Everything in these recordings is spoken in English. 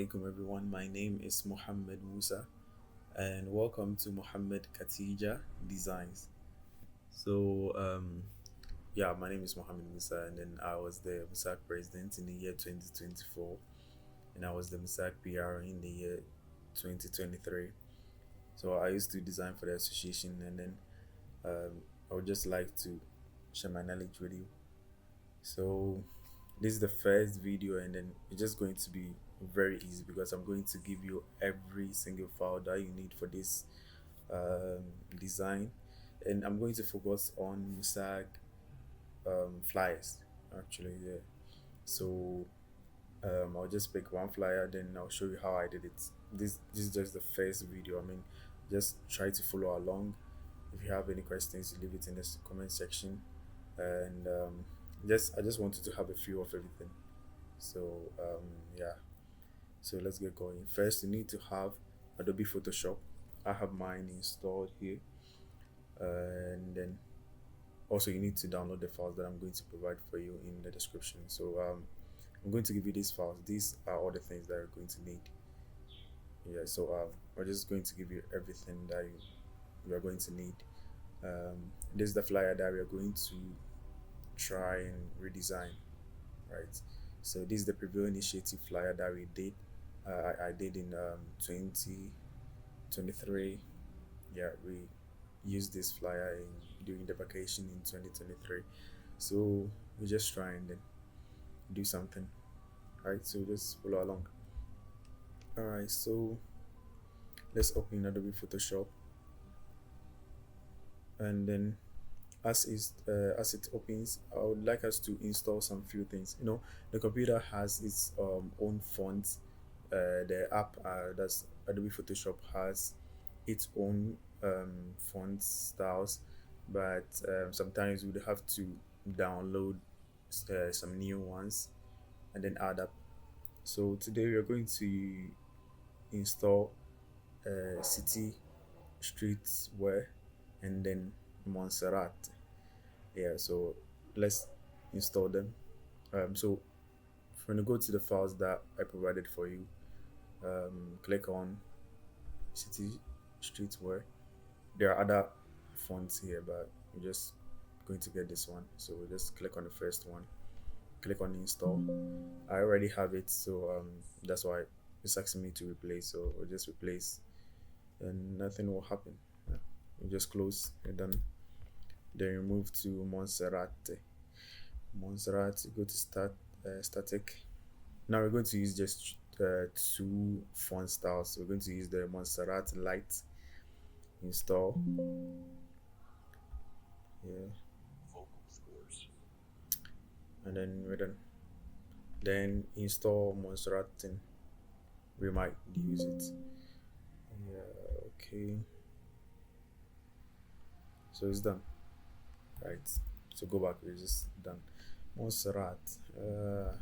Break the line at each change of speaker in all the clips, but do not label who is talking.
alaikum, everyone. My name is Muhammad Musa, and welcome to Muhammad Khatija Designs. So, yeah, my name is Muhammad Musa, and then I was the Musak president in the year 2024, and I was the Musak PR in the year 2023. So, I used to design for the association, and then I would just like to share my knowledge with you. So, this is the first video, and then it's just going to be very easy because I'm going to give you every single file that you need for this um, design, and I'm going to focus on Musag flyers actually. Yeah. So I'll just pick one flyer, then I'll show you how I did it. This is just the first video. I mean, just try to follow along. If you have any questions, you leave it in the comment section, and just I just wanted to have a feel of everything. So yeah, so let's get going. First, you need to have Adobe Photoshop. I have mine installed here, and then also you need to download the files that I'm going to provide for you in the description. So I'm going to give you these files. These are all the things that you're going to need. Yeah, so we're just going to give you everything that you are going to need. This is the flyer that we are going to try and redesign, right? So this is the preview initiative flyer that we did. I did in 2023. Yeah, we used this flyer during the vacation in 2023. So we just try and then do something, right? So just follow along. All right, so let's open Adobe Photoshop, and then as it opens, I would like us to install some few things. The computer has its own font. The app that's Adobe Photoshop has its own font styles, but sometimes we'd have to download some new ones and then add up. So today we are going to install City Streetswear and then Montserrat. Yeah, so let's install them. So when you go to the files that I provided for you, click on City Streetswear. There are other fonts here, but we're just going to get this one. So we'll just click on the first one, click on install. I already have it, so that's why it's asking me to replace. So we'll just replace, and nothing will happen. Yeah. We just close and then you move to Montserrat. Montserrat, you go to static. Now we're going to use just two font styles. So we're going to use the Montserrat Light. Install. Yeah. And then we're done. Then install Montserrat and we might use it. Yeah, okay. So it's done. Right. So go back, we're just done. Montserrat. I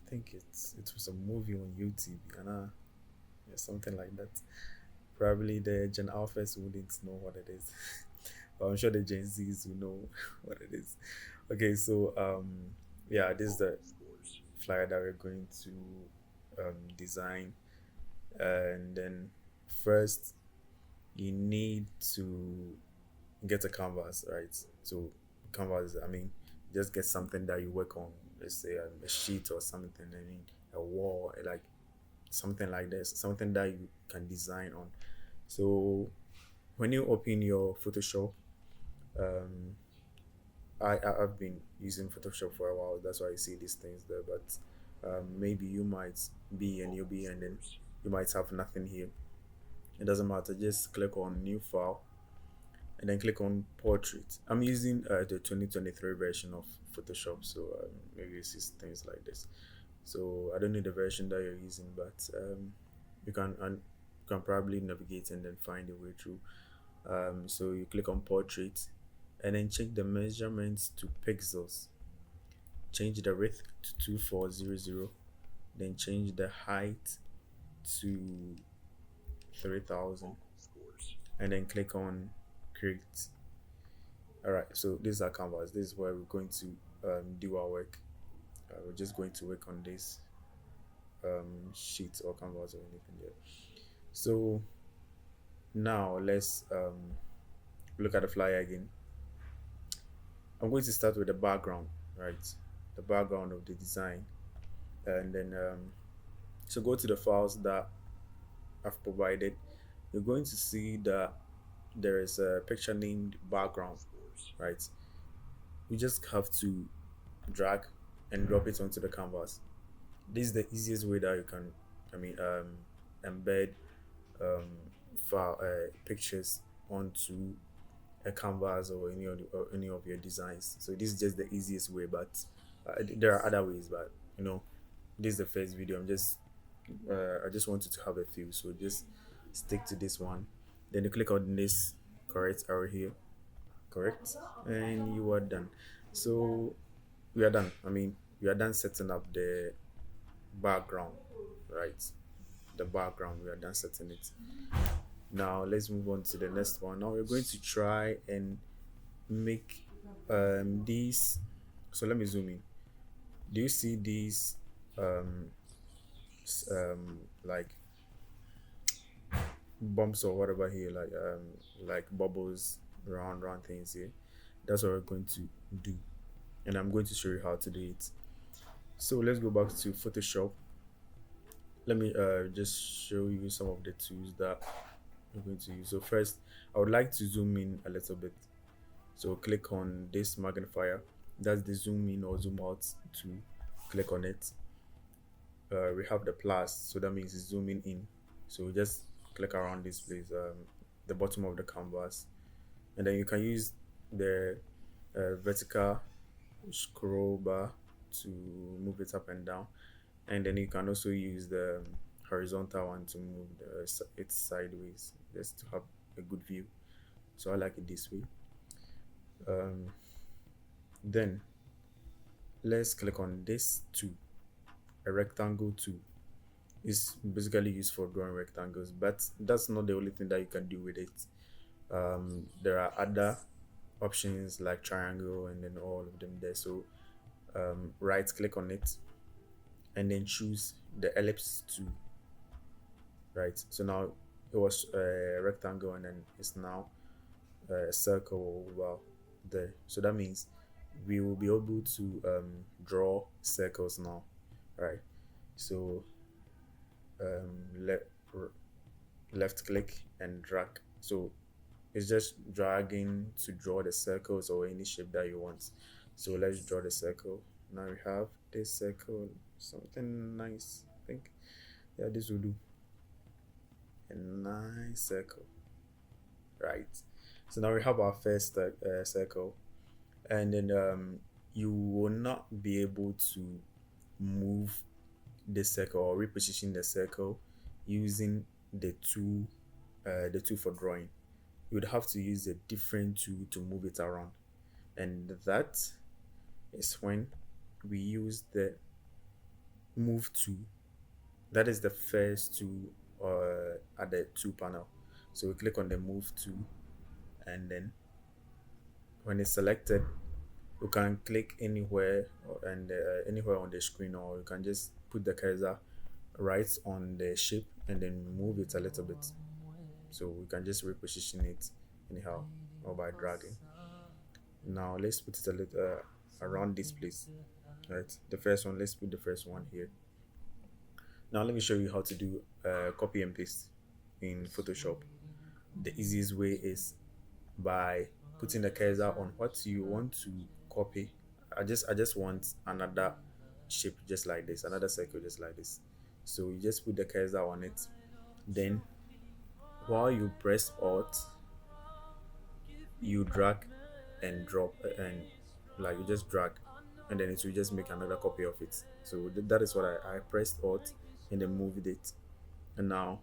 think it was a movie on YouTube, and yeah, something like that. Probably the Gen Alphas wouldn't know what it is, but I'm sure the Gen Zs will know what it is. Okay, so yeah, this is the flyer that we're going to design, and then first you need to get a canvas, right? So canvas, I mean, just get something that you work on. Let's say a sheet or something. I mean, a wall, like something like this, something that you can design on. So when you open your Photoshop, um, I've been using Photoshop for a while. That's why I see these things there. But maybe you might be a newbie, and then you might have nothing here. It doesn't matter. Just click on New File, and then click on Portrait. I'm using the 2023 version of Photoshop, so maybe you see things like this. So I don't know the version that you're using, but you can you can probably navigate and then find a way through. So you click on Portrait, and then change the measurements to pixels. Change the width to 2400. Then change the height to 3000, and then click on Create. All right, so this is our canvas. This is where we're going to do our work. We're just going to work on this. sheet or canvas or anything there. So now let's look at the flyer again. I'm going to start with the background, right? The background of the design, and then so go to the files that I've provided. You're going to see that there is a picture named background, right? You just have to drag and drop it onto the canvas. This is the easiest way that you can, I mean, embed um, file pictures onto a canvas or any of your designs. So this is just the easiest way, but there are other ways. But you know, this is the first video. I just wanted to have a few, so just stick to this one. Then you click on this correct arrow here, correct, and you are done. So we are done. I mean, we are done setting up the background, right? The background, we are done setting it. Now let's move on to the next one. Now we're going to try and make these. So let me zoom in. Do you see these um like bumps or whatever here, like bubbles, round things here? That's what we're going to do, and I'm going to show you how to do it. So let's go back to Photoshop. Let me just show you some of the tools that I'm going to use. So first, I would like to zoom in a little bit. So click on this magnifier. That's the zoom in or zoom out tool. Click on it. We have the plus, so that means it's zooming in. So just click around this place, the bottom of the canvas, and then you can use the vertical scroll bar to move it up and down, and then you can also use the horizontal one to move it sideways, just to have a good view. So I like it this way. Then let's click on this tool, a rectangle tool. It's basically used for drawing rectangles, but that's not the only thing that you can do with it. There are other options like triangle and then all of them there. So right click on it and then choose the ellipse tool, right? So now it was a rectangle and then it's now a circle over there. So that means we will be able to draw circles now, right? So left click and drag. So it's just dragging to draw the circles or any shape that you want. So let's draw the circle. Now we have this circle, something nice. I think, yeah, this will do. A nice circle, right? So now we have our first circle, and then you will not be able to move the circle or reposition the circle using the tool for drawing. You would have to use a different tool to move it around, and that is when we use the move tool. That is the first tool at the tool panel. So we click on the move tool, and then when it's selected, you can click anywhere and anywhere on the screen, or you can just put the cursor right on the shape and then move it a little bit. So we can just reposition it anyhow or by dragging. Now let's put it a little around this place, right? The first one, let's put the first one here. Now let me show you how to do copy and paste in Photoshop. The easiest way is by putting the cursor on what you want to copy. I just want another shape just like this, another circle just like this. So you just put the cursor on it. Then while you press Alt, you drag and drop and like you just drag, and then it will just make another copy of it. So that is what I pressed Alt and then moved it, and now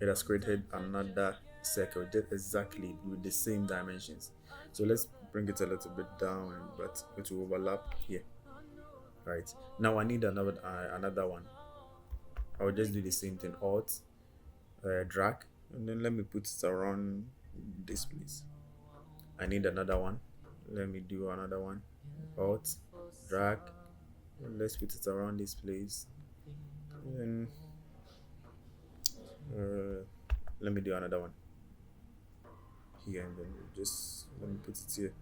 it has created another circle just exactly with the same dimensions. So let's bring it a little bit down, but it will overlap here, right? Now I need another one. I will just do the same thing, Alt, drag, and then let me put it around this place. I need another one. Let me do another one, Alt, drag, and let's put it around this place. And uh, let me do another one here, and then just let me put it here.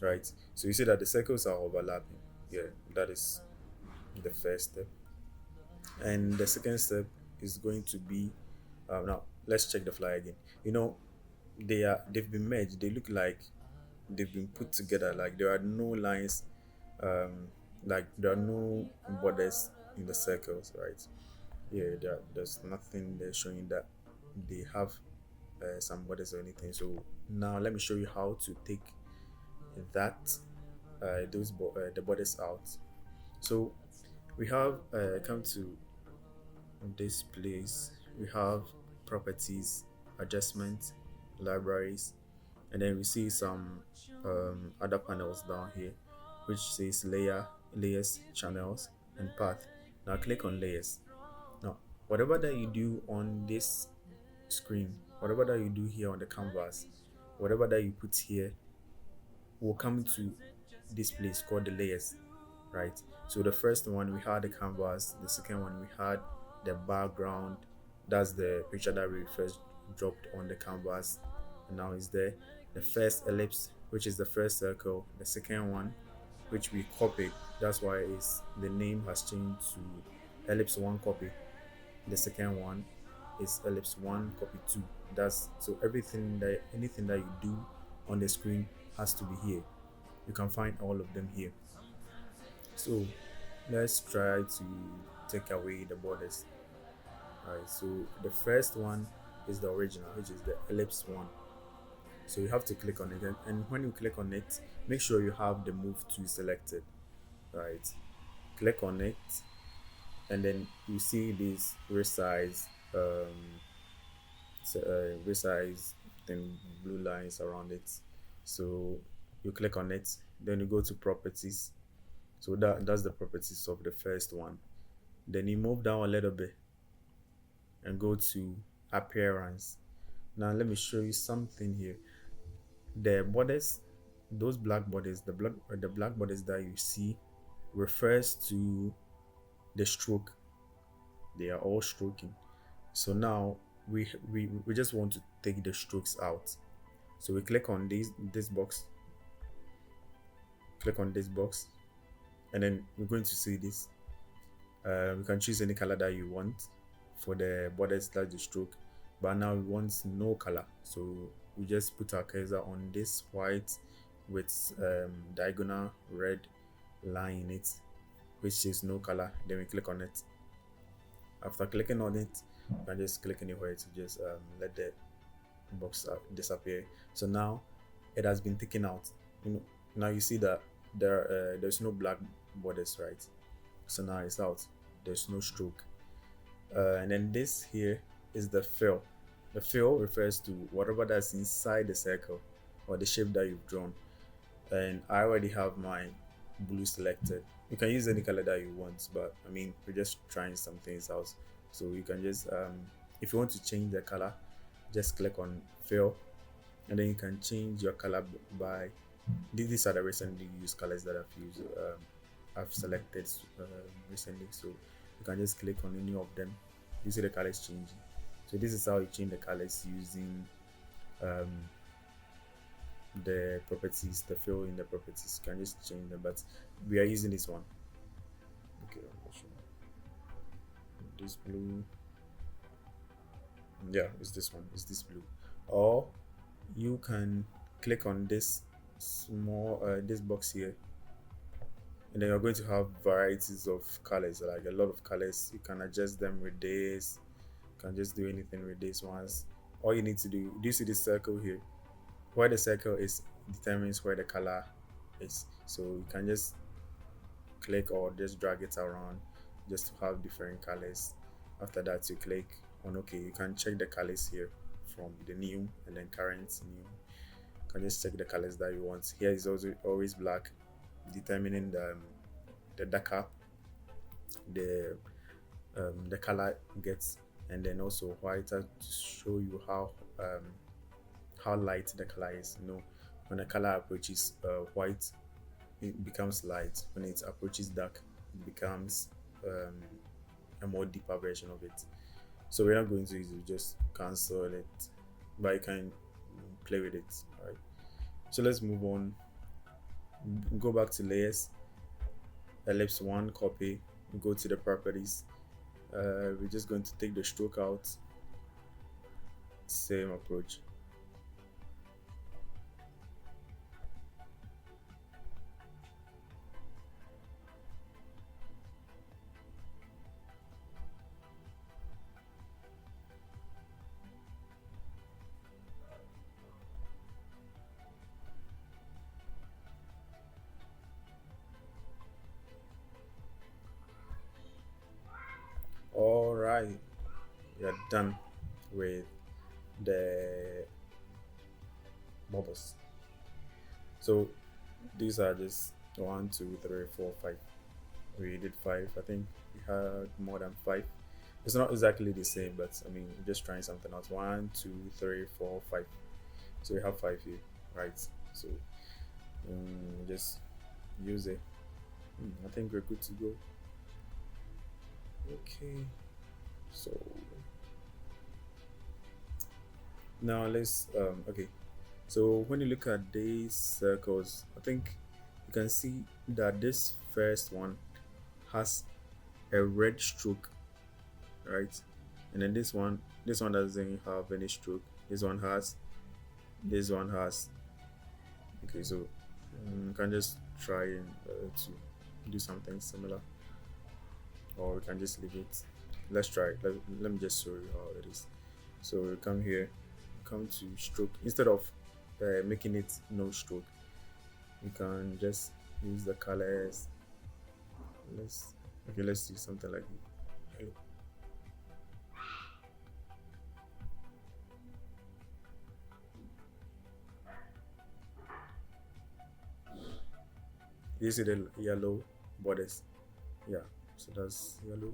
Right. So you see that the circles are overlapping. Yeah, that is the first step. And the second step is going to be now let's check the fly again. You know, they've been merged. They look like they've been put together. Like there are no lines, um, like there are no borders in the circles, right? Yeah, there's nothing there showing that they have some borders or anything. So now let me show you how to take that the borders out. So we have come to this place. We have properties, adjustment, libraries, and then we see some other panels down here, which says layers, channels, and path. Now click on layers. Now, whatever that you do on this screen, whatever that you do here on the canvas, whatever that you put here will come to this place called the layers, right? So the first one we had the canvas, the second one we had the background, that's the picture that we first dropped on the canvas, and now it's there. The first ellipse, which is the first circle, the second one, which we copied, that's why is the name has changed to ellipse one copy. The second one is ellipse one copy two. That's so everything that anything that you do on the screen has to be here. You can find all of them here. So let's try to take away the borders. Alright, so the first one is the original, which is the ellipse one. So you have to click on it, and when you click on it, make sure you have the move to selected. Right, click on it, and then you see this resize, resize, then blue lines around it. So you click on it, then you go to properties. So that's the properties of the first one. Then you move down a little bit and go to appearance. Now let me show you something here. The borders, those black borders, the black borders that you see refers to the stroke. They are all stroking. So now we just want to take the strokes out. So we click on this box, click on this box, and then we're going to see this. You can choose any color that you want for the borders, that's the stroke, but now we want no color, so we just put our cursor on this white with diagonal red line in it, which says no color. Then we click on it. After clicking on it, you can just click anywhere to just let the box disappear. So now it has been taken out. Now you see that there's no black borders, right? So now it's out. There's no stroke. And then this here is the fill. The fill refers to whatever that's inside the circle or the shape that you've drawn. And I already have my blue selected. You can use any color that you want, but I mean we're just trying some things out. So you can just if you want to change the color, just click on fill, and then you can change your color by these are the recently used colors that I've used. I've selected recently, so you can just click on any of them. You see the colors changing. So this is how you change the colors using um, the properties, the fill in the properties. You can just change them, but we are using this one. Okay, this blue. Yeah, it's this one. It's this blue. Or you can click on this small this box here, and then you're going to have varieties of colors, like a lot of colors. You can adjust them with this. You can just do anything with this ones. All you need to do you see this circle here? Where the circle is determines where the color is. So you can just click or just drag it around just to have different colors. After that, you click on OK. You can check the colors here from the new and then current new. You can just check the colors that you want. Here is also always black, determining the darker the color gets, and then also whiter to show you how light the color is. When a color approaches white, it becomes light. When it approaches dark, it becomes a more deeper version of it. So we're not going to use it, just cancel it, but you can play with it. All right. So let's move on. Go back to layers, ellipse one, copy, go to the properties. We're just going to take the stroke out. Same approach. All right, we are done with the bubbles. So these are just one, two, three, four, five. We did five. I think we had more than five. It's not exactly the same, but I mean, we're just trying something else. One, two, three, four, five. So we have five here, right? So just use it. I think we're good to go. Okay. So now let's okay. So when you look at these circles, I think you can see that this first one has a red stroke, right? And then this one doesn't have any stroke. This one has, this one has. Okay, so you can just try and to do something similar, or we can just leave it. Let's try it. Let me just show you how it is. So we come here, come to stroke. Instead of making it no stroke, you can just use the colors. Let's do something like hello. You see the yellow borders? Yeah, so that's yellow.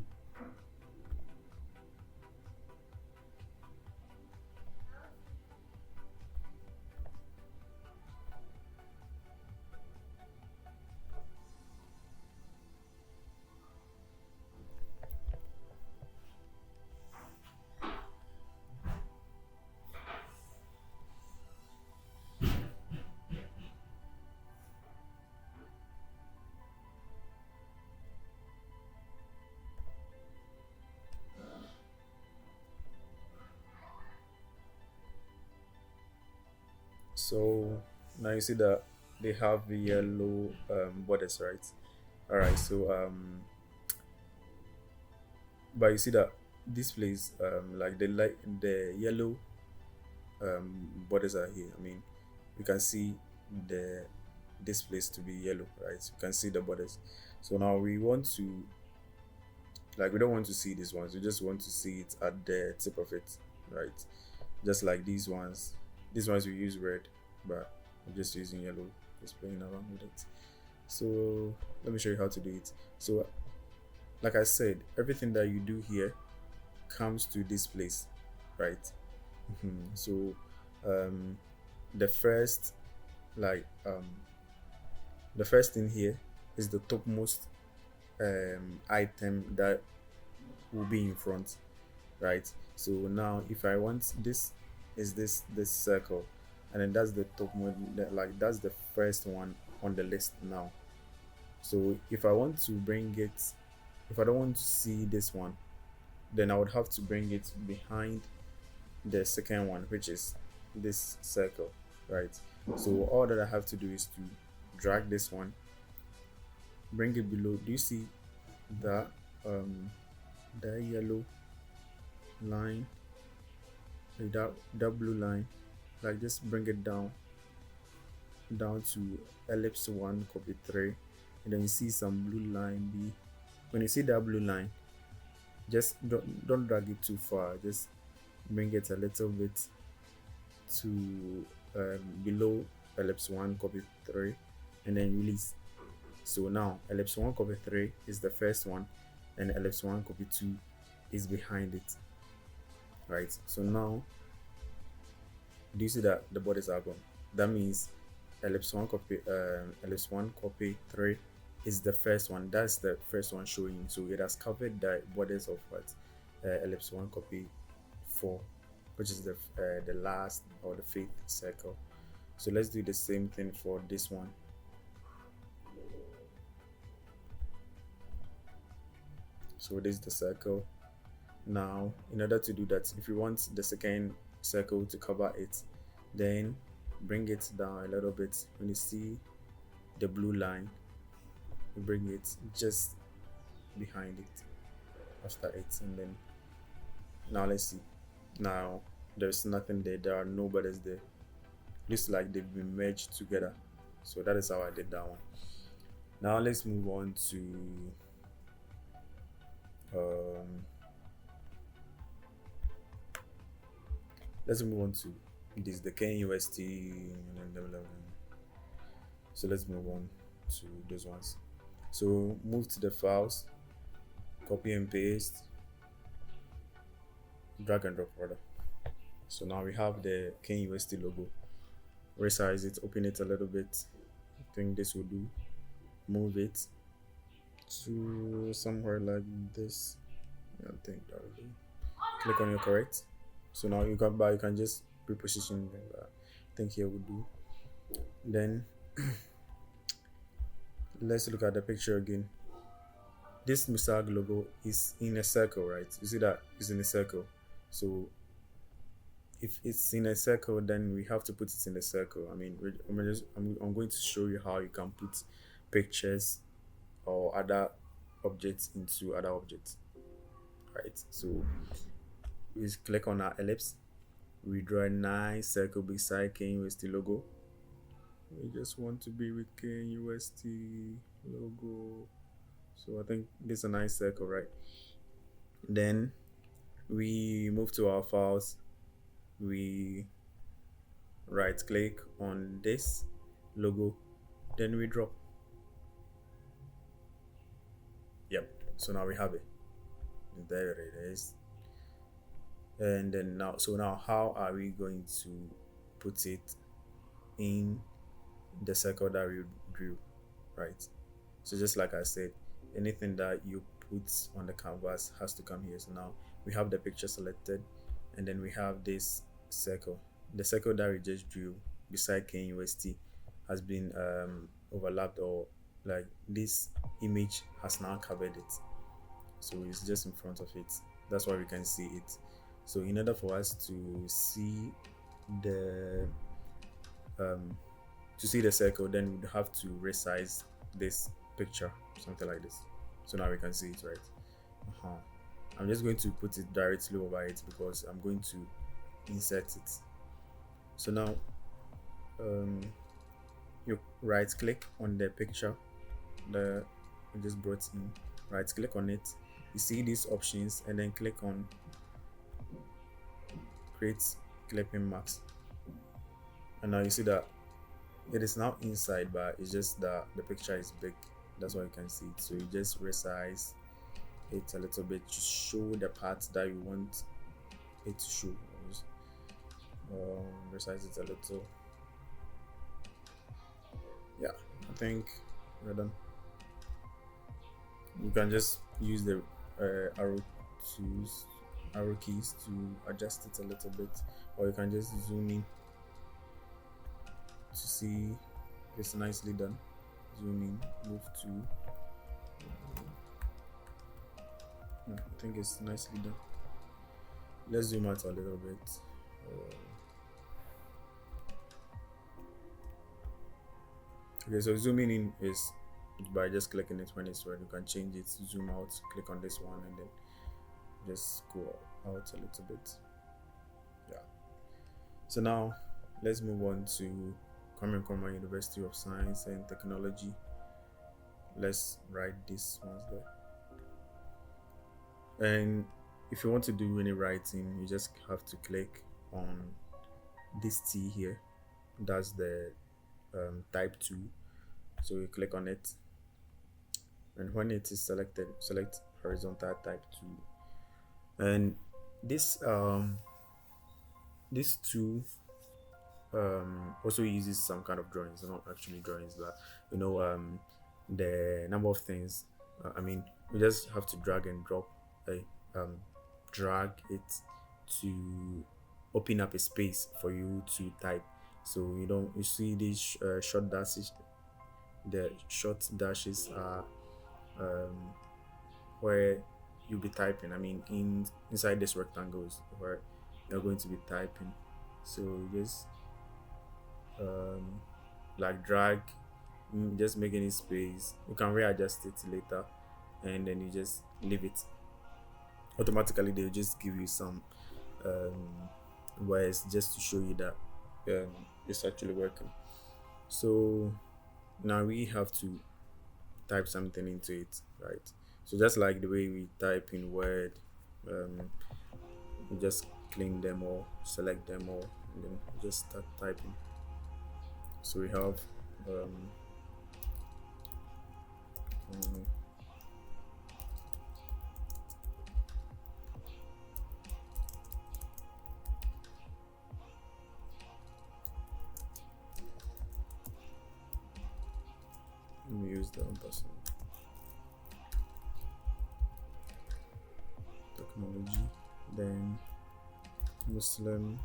So now you see that they have the yellow borders, right? All right. So but you see that this place like the yellow borders are here. I mean, you can see the this place to be yellow, right? You can see the borders. So now we want to, like, we don't want to see these ones. We just want to see it at the tip of it, right? Just like these ones. These ones we use red, but I'm just using yellow, just playing around with it. So let me show you how to do it. So like I said, everything that you do here comes to this place, right? So um the first, like the first thing here is the topmost item that will be in front, right? So now if I want this, is this circle, and then that's the top one, like that's the first one on the list now. So if I want to bring it, if I don't want to see this one, then I would have to bring it behind the second one, which is this circle, right? So all that I have to do is to drag this one, bring it below. Do you see that um that yellow line, like that blue line? Like just bring it down to ellipse one, copy three, and then you see some blue line B. When you see that blue line, just don't drag it too far. Just bring it a little bit to below ellipse one, copy three, and then release. So now ellipse one, copy three is the first one, and ellipse one, copy two is behind it, right? So now, do you see that the borders are gone? That means ellipse one, copy three is the first one. That's the first one showing. So it has covered the borders of what ellipse 1 copy 4, which is the last or the fifth circle. So let's do the same thing for this one. So this is the circle. Now, in order to do that, if you want the second circle to cover it, then bring it down a little bit. When you see the blue line, you bring it just behind it, after it, and then now let's see. Now there's nothing there. There are no borders there. Looks like they've been merged together. So that is how I did that one. Now let's move on to um, let's move on to this, the KNUST. So let's move on to those ones. So move to the files, copy and paste, drag and drop rather. So now we have the KNUST logo. Resize it, open it a little bit. I think this will do. Move it to somewhere like this. I think that will do. Click on your correct. So now you can just reposition that. I think here would do. Then let's look at the picture again. This Musag logo is in a circle, right? You see that it's in a circle. So if it's in a circle, then we have to put it in a circle. I mean, I'm going to show you how you can put pictures or other objects into other objects, right? So we click on our ellipse, we draw a nice circle beside KNUST logo. We just want to be with KNUST logo. So I think this is a nice circle, right? Then we move to our files, we right click on this logo, then we drop. Yep, so now we have it. There it is. And then now how are we going to put it in the circle that we drew, right? So just like I said, anything that you put on the canvas has to come here. So now we have the picture selected, and then we have this circle. The circle that we just drew beside KNUST has been overlapped, or like this image has now covered it. So it's just in front of it. That's why we can see it. So in order for us to see the circle, then we'd have to resize this picture, something like this. So now we can see it, right? I'm just going to put it directly over it because I'm going to insert it. So now you right click on the picture I just brought in, right click on it, you see these options, and then click on create clipping marks, and now you see that it is now inside, but it's just that the picture is big. That's why you can see it. So you just resize it a little bit to show the parts that you want it to show. Just, resize it a little. Yeah, I think we're done. You can just use the arrow keys to adjust it a little bit, or you can just zoom in to see it's nicely done. Zoom in, move to I think it's nicely done. Let's zoom out a little bit. Okay, so zooming in is by just clicking it when it's ready. You can change it, zoom out, click on this one, and then just go out a little bit. Yeah. So now let's move on to Kwame Nkrumah University of Science and Technology. Let's write this ones there. And if you want to do any writing, you just have to click on this T here. That's the type 2. So you click on it, and when it is selected, select horizontal type 2. And this tool also uses some kind of drawings, not actually drawings, but the number of things. I mean, we just have to drag and drop, like drag it to open up a space for you to type. So you see these short dashes. The short dashes are um, where you'll be typing. I mean, inside this rectangles where you're going to be typing. So just um, like drag, just make any space. You can readjust it later, and then you just leave it. Automatically, they'll just give you some words just to show you that it's actually working. So now we have to type something into it, right? So just like the way we type in Word, um, you just clean them all, select them all, and then just start typing. So we have um, um, let me use the person technology, then Muslim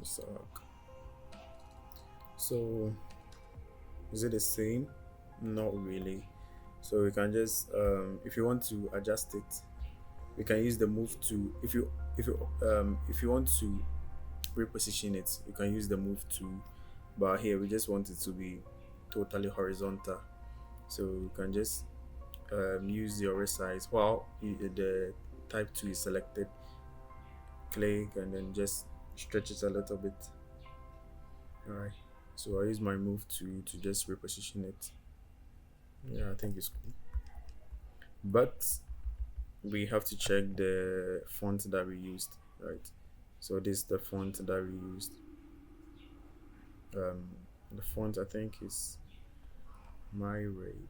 Isaac. So is it the same? Not really. So we can just if you want to adjust it, we can use the move to if you want to reposition it, you can use the move to, but here we just want it to be totally horizontal. So you can just use your resize while the type 2 is selected, click and then just stretch it a little bit. All right, so I use my move to just reposition it. Yeah, I think it's cool, but we have to check the font that we used, right? So this is the font that we used. um the font I think is my raid.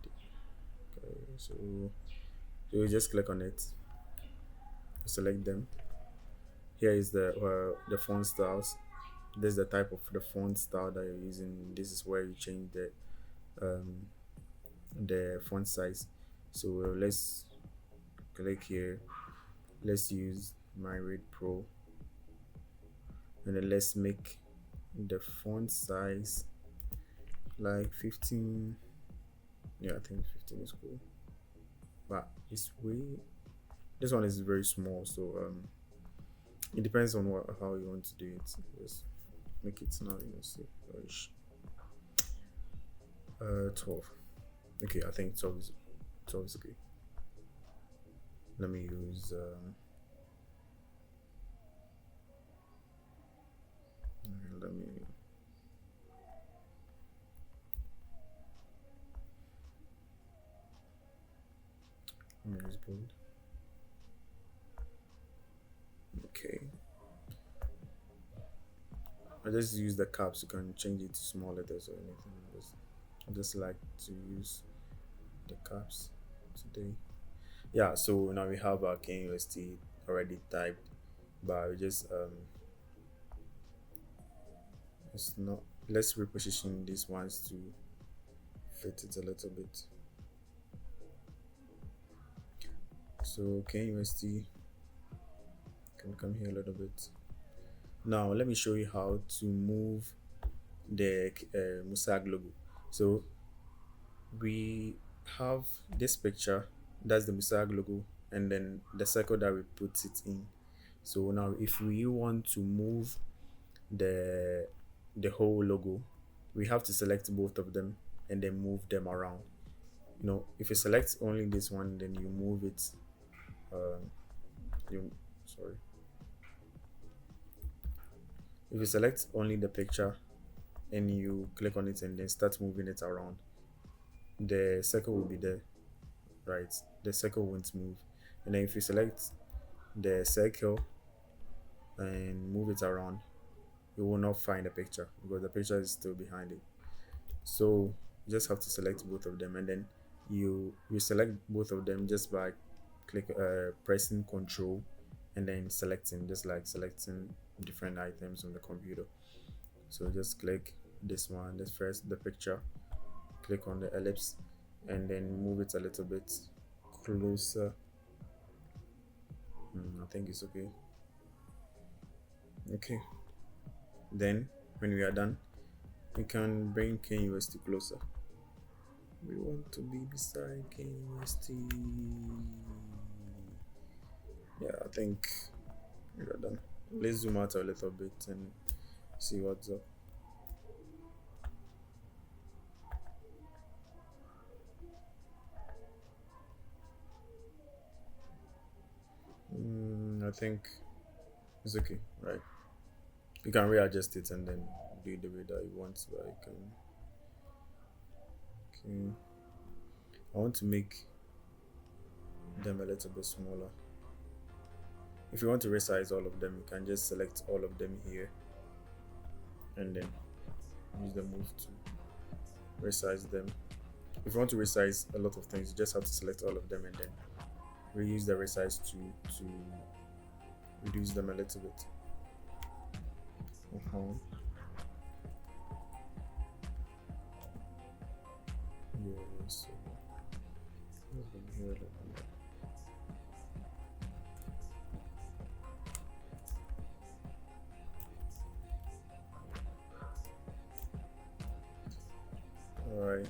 Okay, so you just click on it, select them. Here is the font styles. This is the type of the font style that you're using. This is where you change um the font size. So let's click here. Let's use my read pro, and then let's make the font size like 15. Yeah, I think 15 is cool, but it's way this one is very small. So it depends on how you want to do it. Just make it now, 12. Okay, I think 12 is okay. Let me use let me use bold. Okay, I just use the caps. You can change it to small letters or anything. I just like to use the caps today. Yeah, so now we have our KUST already typed, but we just it's not. Let's reposition these ones to fit it a little bit. So KUST can come here a little bit. Now let me show you how to move the Musag logo. So we have this picture, that's the Musag logo, and then the circle that we put it in. So now if we want to move the whole logo, we have to select both of them and then move them around. If you select only this one, then you move it. You sorry. If you select only the picture and you click on it and then start moving it around, the circle will be there, right? The circle won't move. And then if you select the circle and move it around, you will not find the picture because the picture is still behind it. So you just have to select both of them, and then you select both of them just by pressing Control and then selecting, just like selecting different items on the computer. So just click this one, this first, the picture, click on the ellipse, and then move it a little bit closer. I think it's okay. Okay, then when we are done, we can bring KUST closer. We want to be beside KUST. Yeah, I think we are done. Let's zoom out a little bit and see what's up. I think it's okay, right? You can readjust it and then do it the way that you want, but I can. Okay. I want to make them a little bit smaller. If you want to resize all of them, you can just select all of them here and then use the move to resize them. If you want to resize a lot of things, you just have to select all of them and then reuse the resize to reduce them a little bit. Yeah, so here a little bit. Alright,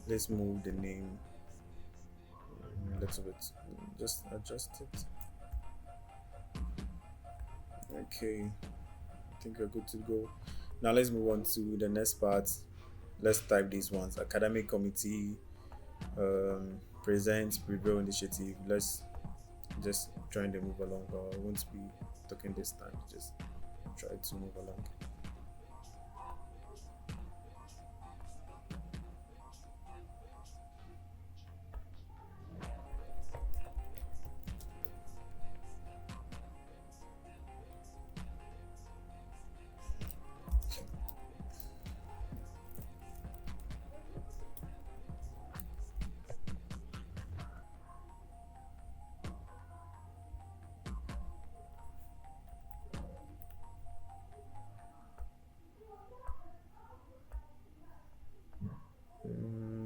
let's move the name a little bit. Just adjust it. Okay, I think we're good to go. Now let's move on to the next part. Let's type these ones: academic committee, present preview initiative. Let's just try to move along. I won't be talking this time. Just try to move along.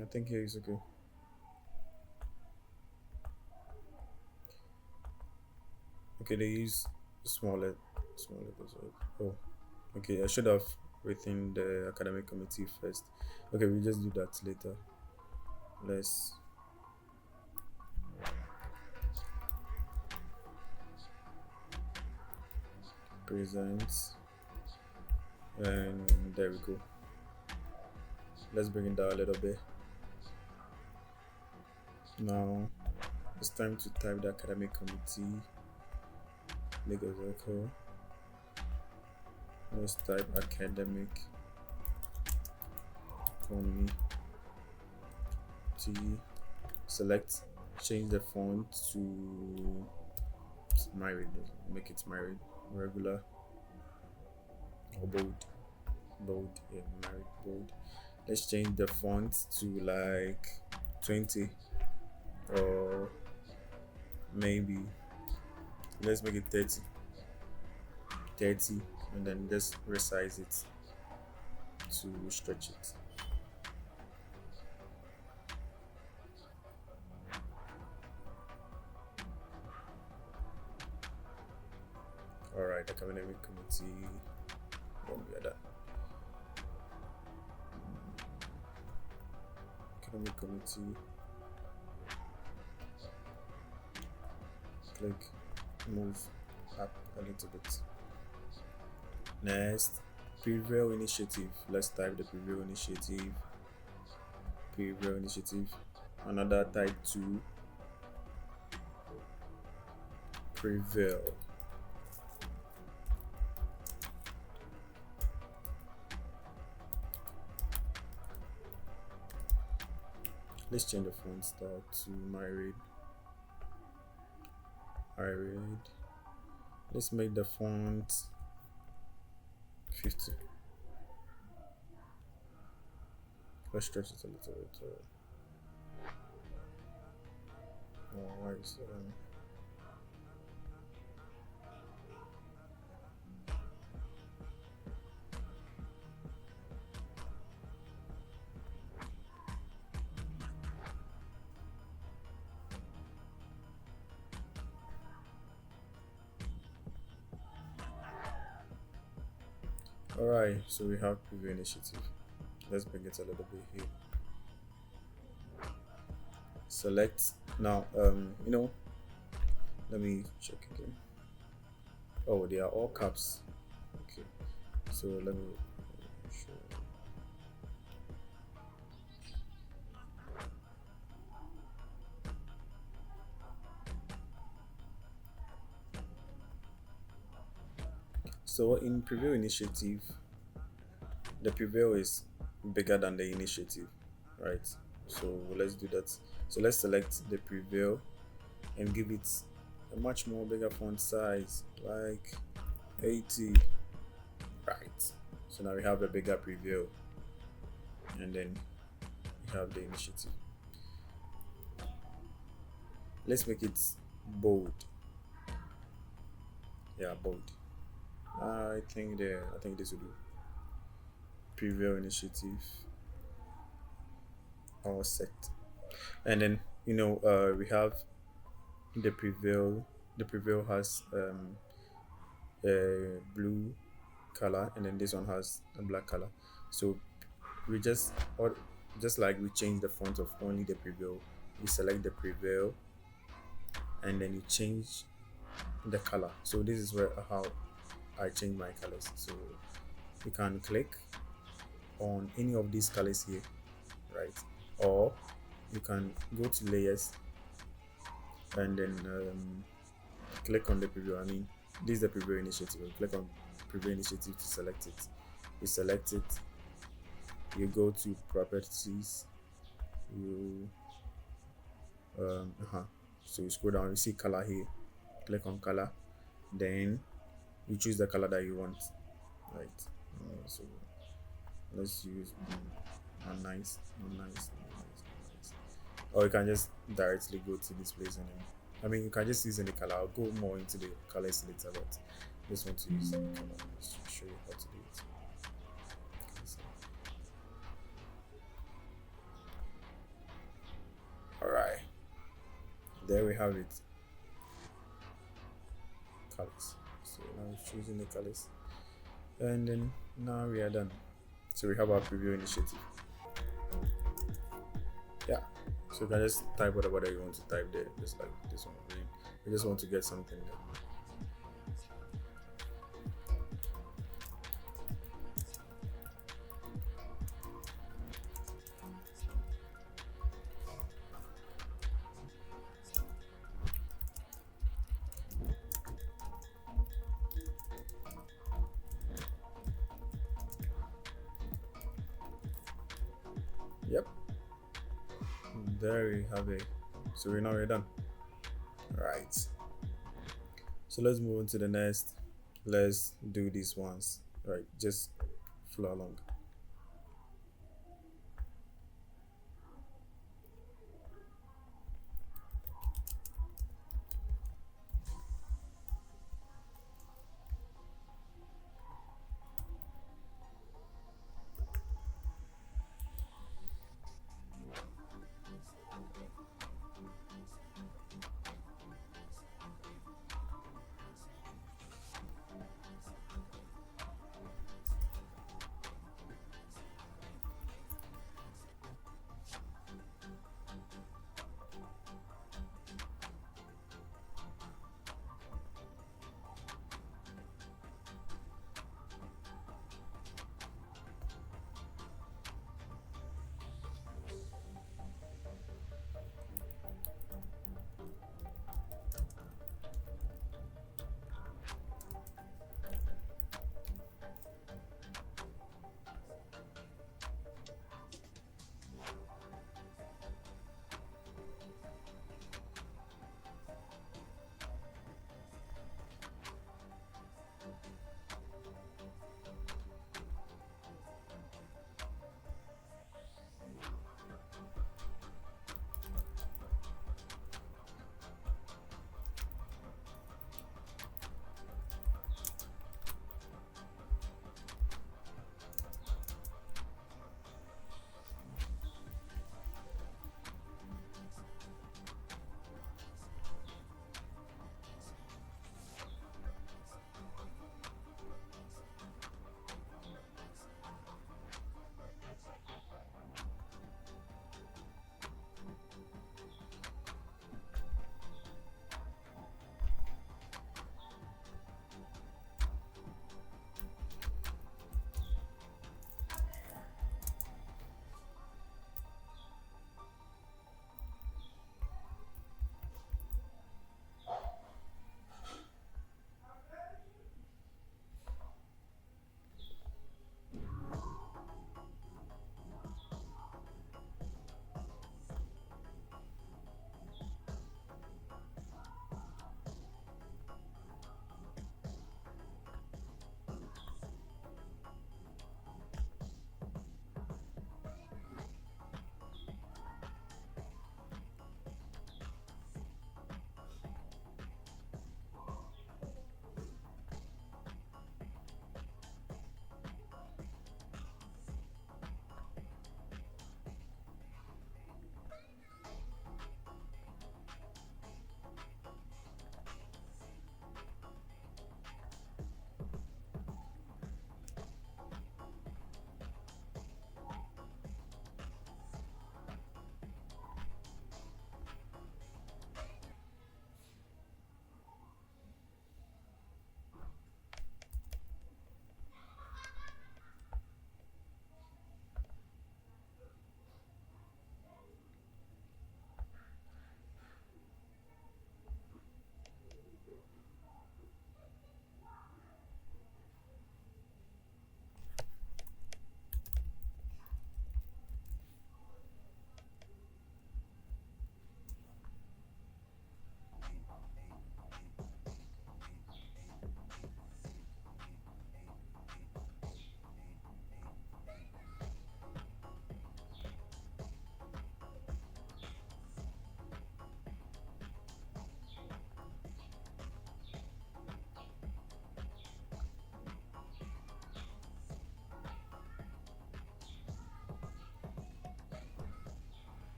I think here is okay. Okay, they use small letters. Right? Oh, okay. I should have written the academic committee first. Okay, we'll just do that later. Let's present, and there we go. Let's bring it down a little bit. Now it's time to type the academic committee. Make a circle. Let's type academic committee. Select, change the font to Myriad. Make it Myriad, regular or bold. Yeah, Myriad bold. Let's change the font to like 20, or maybe let's make it 30, and then just resize it to stretch it. Alright, academic committee, when we are done. Academic committee, click, move up a little bit. Next, preview initiative. Let's type the preview initiative. Another type 2. Prevail. Let's change the font style to Myriad. Let's make the font 50. Let's stretch it a little bit. Oh, why is Alright, so we have preview initiative. Let's bring it a little bit here. Select now. Let me check again. Oh, they are all caps. Okay, so let me show. So in preview initiative, the preview is bigger than the initiative, right? So let's do that. So let's select the preview and give it a much more bigger font size, like 80, right? So now we have a bigger preview, and then we have the initiative. Let's make it bold. Yeah, bold. I think this will do. Preview initiative all set, and then we have the preview. The preview has a blue color, and then this one has a black color. So we just like we change the font of only the preview, we select the preview and then you change the color. So this is where how I change my colors. So you can click on any of these colors here, right? Or you can go to layers and then click on the preview. I mean, this is the preview initiative. You click on preview initiative to select it. You select it, you go to properties, you so you scroll down, you see color here, click on color, then you choose the color that you want, right? So let's use nice, nice. Or you can just directly go to this place and then, I mean, you can just use any color. I'll go more into the colors later, but just want to use any color. Let's show you how to do it. Alright, there we have it. Colors. So now we're choosing the colors, and then now we are done. So we have our preview initiative. Yeah, so you can just type whatever that you want to type there, just like this one. We just want to get something there. Yep, there we have it. So we're done. Right, so let's move on to the next. Let's do these ones, right? Just flow along.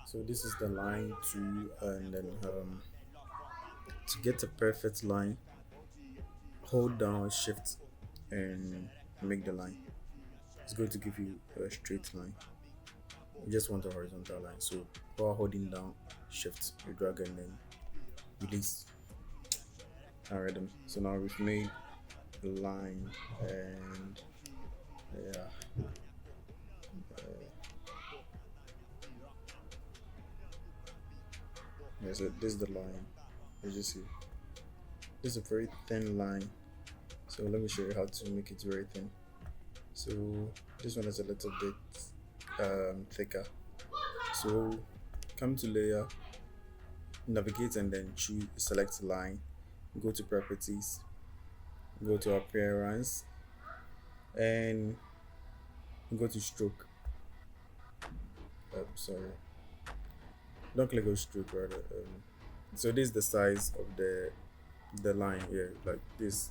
So this is the line to, and then to get a perfect line, hold down shift and make the line. It's going to give you a straight line. You just want a horizontal line. So while holding down shift, you drag and then release. Alright then. So now we've made the line, and yeah. Yeah, so this is the line. As you see, this is a very thin line. So let me show you how to make it very thin. So this one is a little bit thicker. So come to layer, navigate and then choose select line, go to properties, go to appearance, and go to stroke. Sorry, don't click on stroke rather. So this is the size of the line here. Like this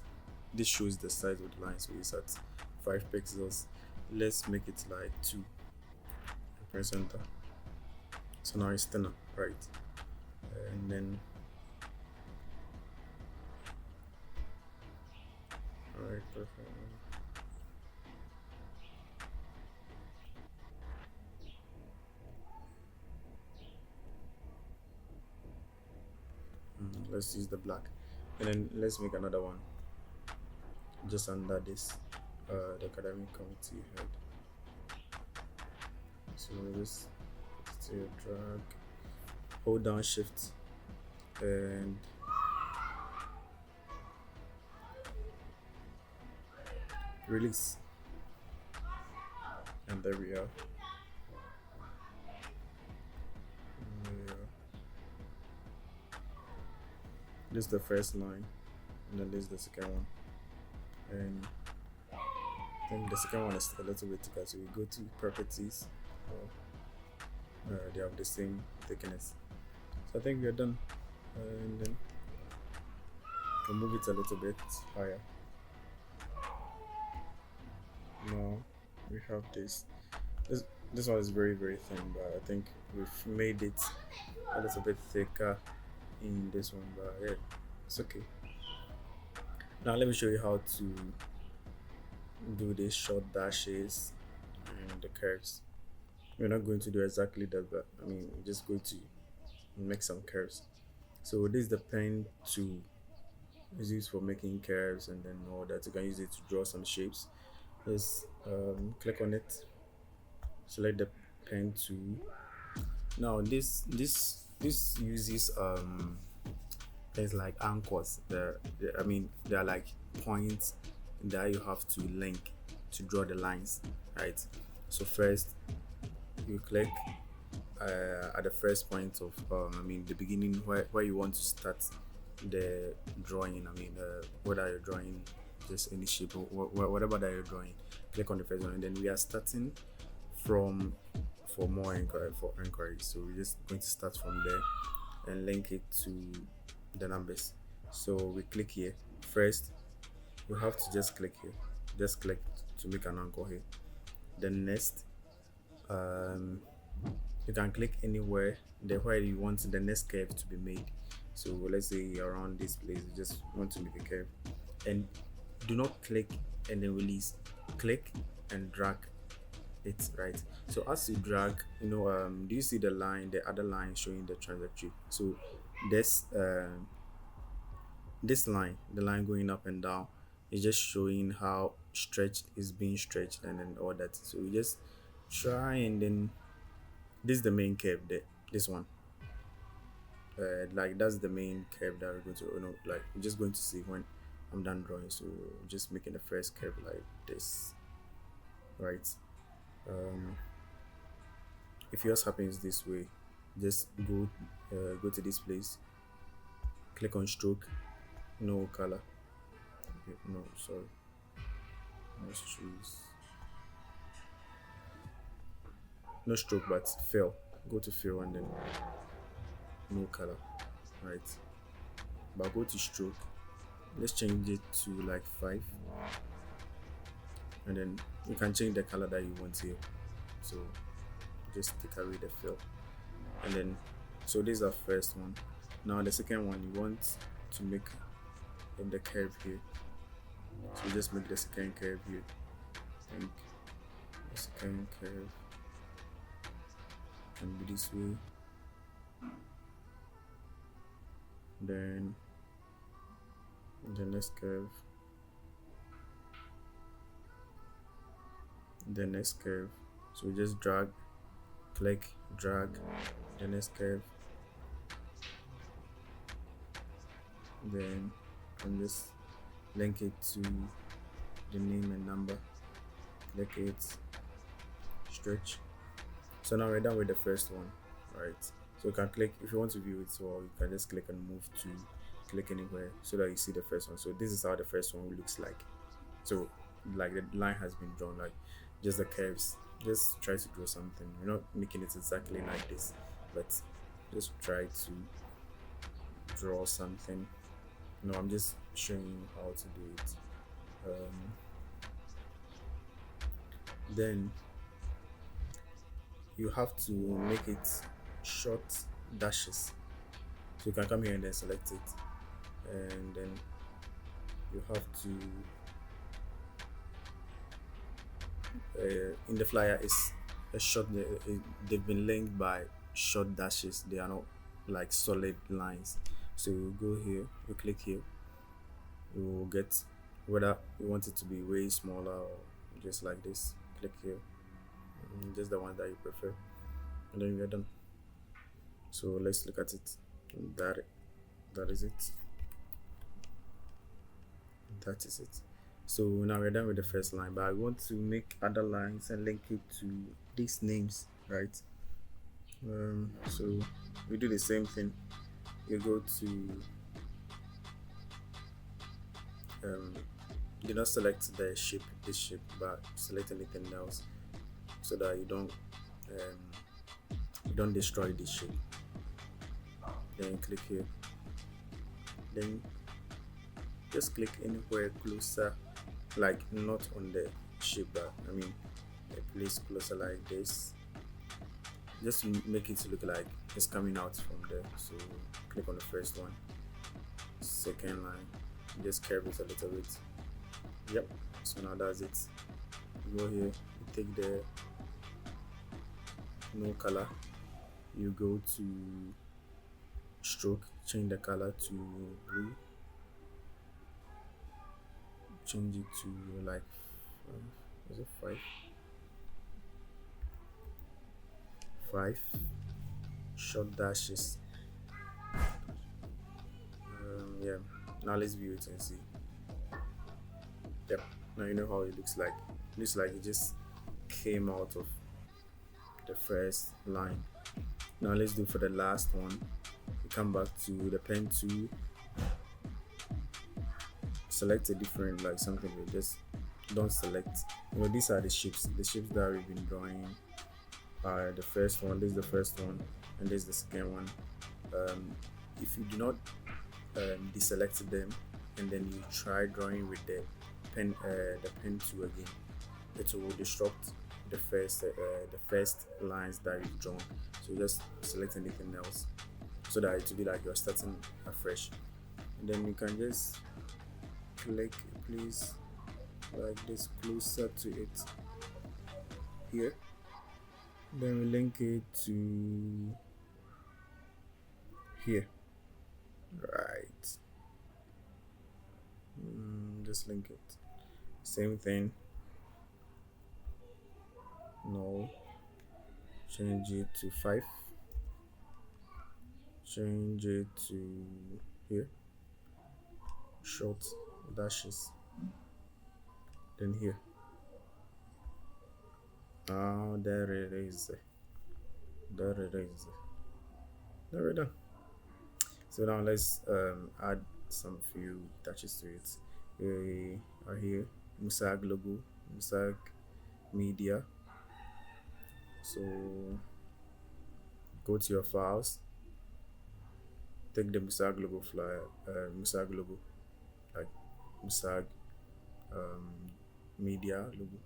shows the size of the line. So it's at 5 pixels. Let's make it like 2. Press enter. So now it's thinner, right? And then alright, perfect. Let's use the black, and then let's make another one just under this, the academic committee head. So just still drag, hold down shift and release, and there we are. This is the first line, and then this is the second one, and I think the second one is a little bit thicker. So we go to properties. They have the same thickness. So I think we are done, and then you can move it a little bit higher. Now we have this. This one is very very thin, but I think we've made it a little bit thicker in this one. But yeah, it's okay. Now let me show you how to do these short dashes and the curves. We're not going to do exactly that, but I mean, we're just going to make some curves. So this is the pen to is used for making curves and then all that. You can use it to draw some shapes. Just click on it, select the pen tool. Now this uses things like anchors. I mean, they are like points that you have to link to draw the lines, right? So first you click at the first point of I mean the beginning where you want to start the drawing. I mean whether you're drawing just any shape or whatever that you're drawing, click on the first one, and then we are starting from for more inquiry for inquiry. So we're just going to start from there and link it to the numbers. So we click here first. You have to just click here, just click to make an anchor here. Then next, you can click anywhere there where you want the next curve to be made. So let's say around this place you just want to make a curve, and do not click and then release, click and drag it, right? So as you drag, do you see the line, the other line showing the trajectory? So this this line, the line going up and down, is just showing how stretched is being stretched and then all that. So we just try and then this is the main curve there. This one, like that's the main curve that we're going to, like we're just going to see when I'm done drawing. So just making the first curve like this, right? Um, if yours happens this way, just go to this place, click on stroke, no color. Okay, no, sorry, let's choose no stroke but fill. Go to fill and then no color, right? But go to stroke. Let's change it to like 5, and then you can change the color that you want here. So just take away the fill, and then so this is our first one. Now the second one you want to make in the curve here. So just make the second curve here. I think the second curve can be this way. Then the next curve, the next curve. So just drag, click, drag the next curve. Then and just link it to the name and number. Click it, stretch. So now we're done with the first one, right? So you can click if you want to view it, so you can just click and move to click anywhere so that you see the first one. So this is how the first one looks like. So like the line has been drawn, like just the curves. Just try to draw something. We're not making it exactly like this, but just try to draw something. No, I'm just showing you how to do it. Then you have to make it short dashes. So you can come here and then select it, and then you have to in the flyer is a short. They've been linked by short dashes. They are not like solid lines. So you go here, you click here, you will get whether you want it to be way smaller or just like this. Click here, just the one that you prefer, and then you're done. So let's look at it. That that is it. That is it. So now we're done with the first line, but I want to make other lines and link it to these names, right? So we do the same thing. You go to do not select the shape, this shape, but select anything else so that you don't destroy this shape. Then click here. Then just click anywhere closer, like not on the shape, but I mean a place closer like this. Just to make it look like it's coming out from there. So click on the first one, second line, just curve it a little bit. Yep. So now that's it. You go here, you take the no color, you go to stroke, change the color to blue, change it to like is it 5 short dashes. Yeah, now let's view it and see. Yep, now you know how it looks like. It looks like it just came out of the first line. Now let's do for the last one. We come back to the pen tool, select a different, like something we just don't select. These are the shapes that we've been drawing. The first one, this is the first one, and this is the second one. If you do not deselect them and then you try drawing with the pen tool again, it will disrupt the first lines that you've drawn. So just select anything else so that it will be like you're starting afresh, and then you can just click please like this closer to it here. Then we link it to here, right? Just link it. Same thing. No. Change it to 5. Change it to here. Short dashes. Then here. Oh, there it is. There it is. There we're done. So now let's add some few touches to it. We are here. Musag logo. Musag media. So go to your files. Take the Musag logo flyer. Musag logo like Musag um, media logo.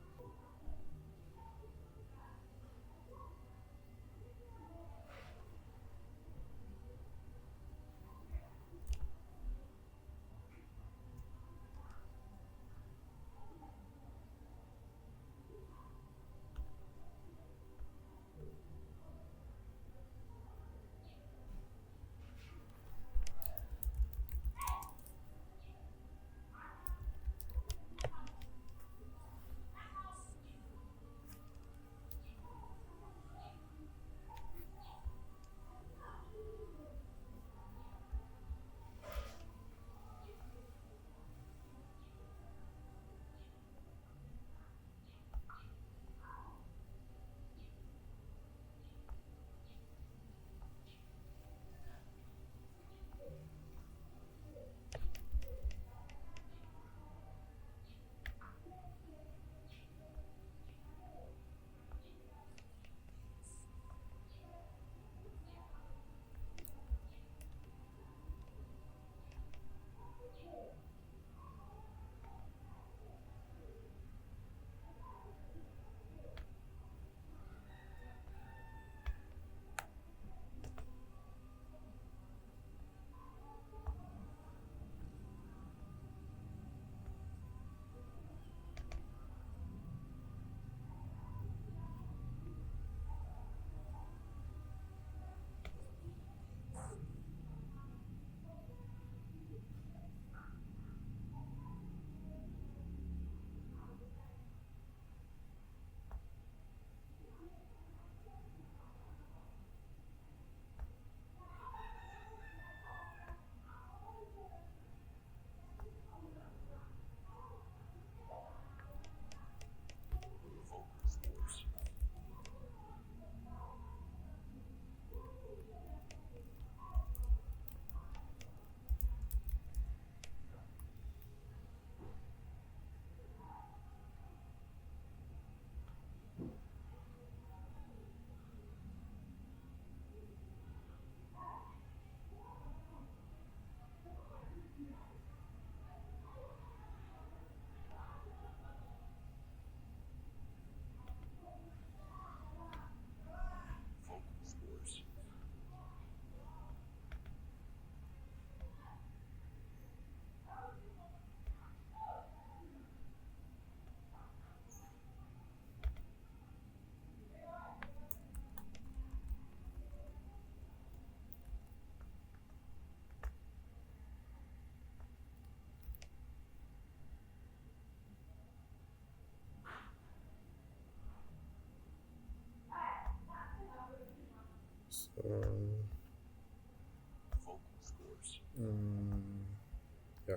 So, um, yeah.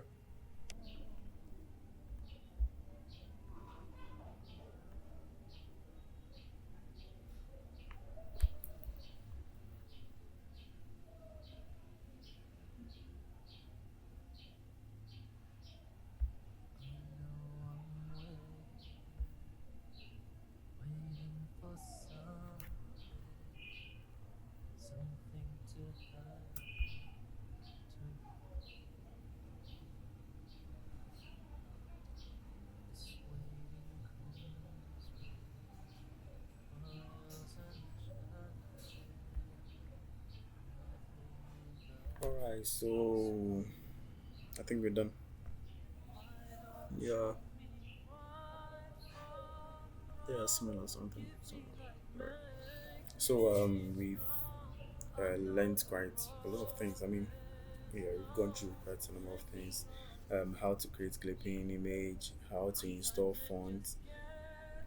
All right. So I think we're done. Yeah. Yeah. Similar something. Right. So we've learned quite a lot of things. I mean, yeah, we've gone through quite a number of things. how to create clipping image, how to install fonts.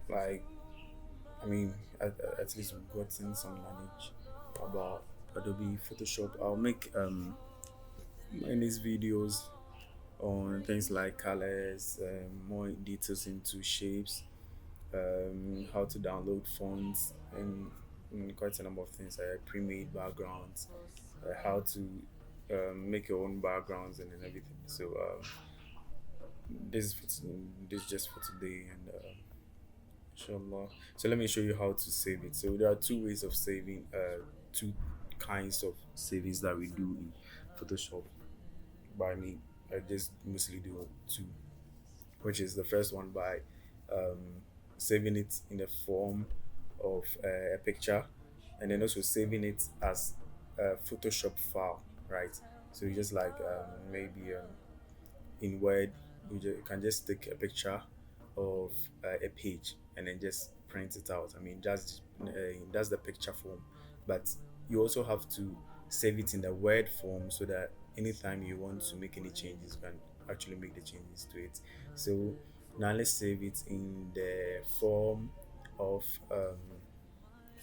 Like, I mean, at least we've gotten some knowledge about Adobe Photoshop. I'll make these videos on things like colors, more details into shapes, how to download fonts, and quite a number of things like pre-made backgrounds, how to make your own backgrounds and everything. So this is this is just for today, and inshallah. So let me show you how to save it. So there are two ways of saving, two kinds of savings that we do in Photoshop. By me, I just mostly do two, which is the first one by um, saving it in the form of a picture, and then also saving it as a Photoshop file, right? So you just like maybe in Word, you can just take a picture of a page and then just print it out. I mean, that's the picture form, but you also have to save it in the Word form so that anytime you want to make any changes, you can actually make the changes to it. So now let's save it in the form of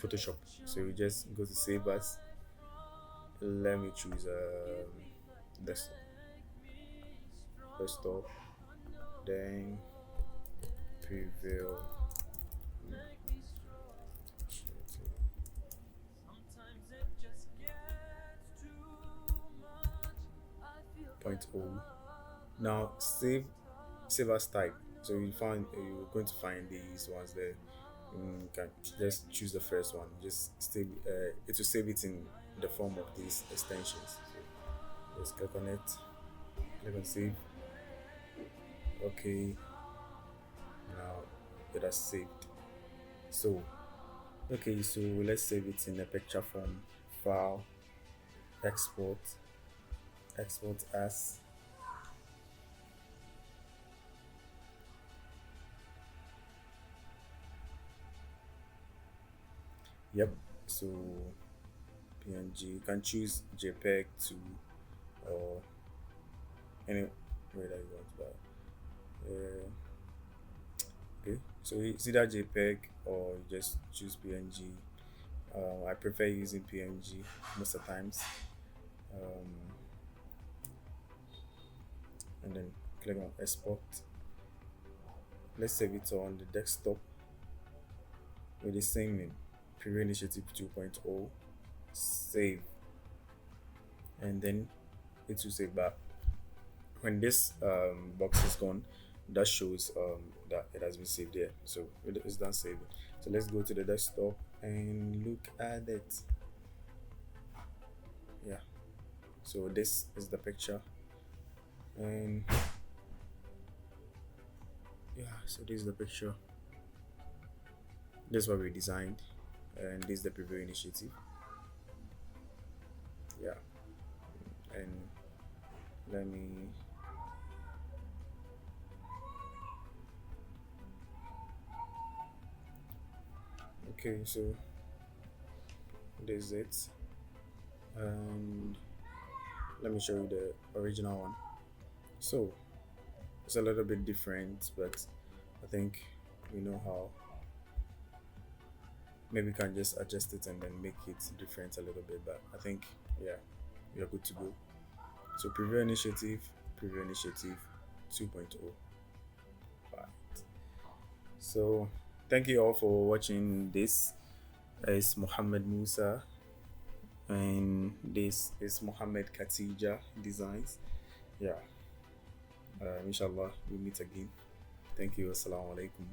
Photoshop. So you just go to Save As. Let me choose desktop, desktop, then Prevail. Point O. Now save as type. So you're going to find these ones there. You can just choose the first one. Just save it will save it in the form of these extensions. So just click on it. Click on save. Okay. Now it has saved. So okay, so let's save it in a picture form. File, export, export as. Yep. So PNG. You can choose JPEG to or any way that you want. But okay, so it's either JPEG or you just choose PNG. I prefer using PNG most of the times. Um, and then click on export. Let's save it on the desktop with the same name, Preview Initiative 2.0. Save, and then it will save back. When this box is gone, that shows that it has been saved there. So it's done saving. So let's go to the desktop and look at it. Yeah. So this is the picture, and yeah, so this is the picture. This is what we designed, and this is the preview initiative. Yeah, and let me okay, so this is it, and let me show you the original one. So it's a little bit different, but I think we know how. Maybe we can just adjust it and then make it different a little bit, but I think yeah, we are good to go. So preview initiative 2.0. Right. So thank you all for watching this. It's Muhammad Musa, and this is Muhammad Katija Designs. Yeah, inshallah, we'll meet again. Thank you. Assalamu alaikum.